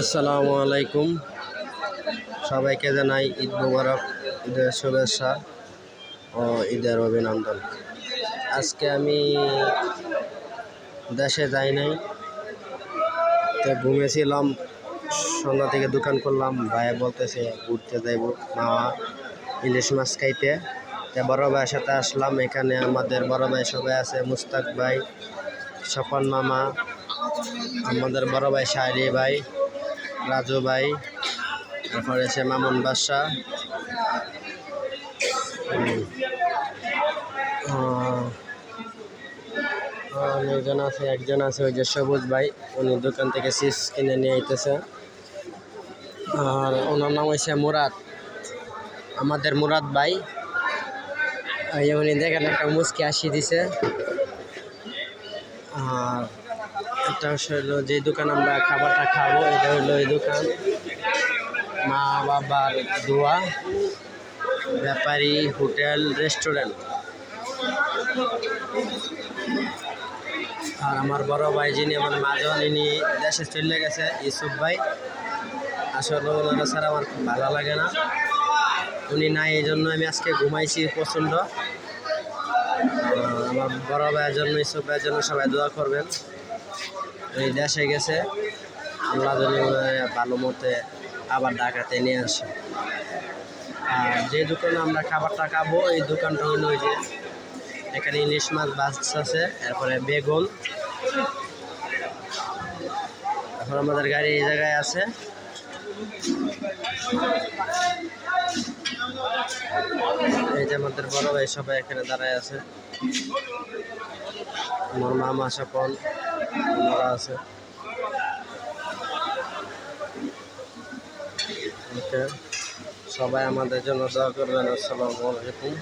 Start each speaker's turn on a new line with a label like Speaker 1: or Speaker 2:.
Speaker 1: আসসালামু আলাইকুম, সবাইকে জানাই ঈদ মুবারক, ঈদের শুভেচ্ছা ও ঈদের অভিনন্দন। আজকে আমি দেশে যাই নাই, তো ঘুমেছিলাম, সন্ধ্যা থেকে দোকান করলাম। ভাইয়া বলতেছে ঘুরতে যাইব মামা ইলিশ মাছ খাইতে, তা বড় ভাইয়ের সাথে আসলাম। এখানে আমাদের বড় ভাই সবাই আছে, মুস্তাক ভাই, স্বপন মামা, আমাদের বড় ভাই শাহরি ভাই, রাজু ভাই, তারপরে আছে মামুন বাদশা, একজন আছে ওই যে সবুজ ভাই, উনি দোকান থেকে চিপস কিনে নিয়ে আইতেছে। আর ওনার নাম হয়েছে মুরাদ, আমাদের মুরাদ ভাই। উনি দেখেন একটা মুচকি আসি দিছে। আর এটা হলো যে দোকান আমরা খাবারটা খাবো, এটা হলো এই দোকান মা বাবার দোয়া ব্যাপারী হোটেল রেস্টুরেন্ট। আর আমার বড় ভাই যিনি আমার মাজন, ইনি দেশে চলে গেছে, ইউসুফ ভাই। আসলে ওনারা ছাড়া আমার খুব ভালো লাগে না, উনি নাই, এই জন্য আমি আজকে ঘুমাইছি প্রচণ্ড। আমার বড় ভাইয়ের জন্য, ইউসুফ ভাইয়ের জন্য সবাই দোয়া করবেন। উনি দেশে গেছে, আল্লাহ যদি ভালো মতে আবার ঢাকাতে নিয়ে আসে। আর যে দোকানে আমরা খাবারটা খাবো, এই দোকানটা হলো ওই যে এখানে ইলিশ মাছ আছে, এরপরে বেগুন, এখন আমাদের গাড়ি এই জায়গায় আছে। এই যে আমাদের বড় ভাই সবাই এখানে দাঁড়ায় আছে, আমার মামা স্বপন ওনারা আছে। সবাই আমাদের জন্য দোয়া করবেন। আসসালামু আলাইকুম।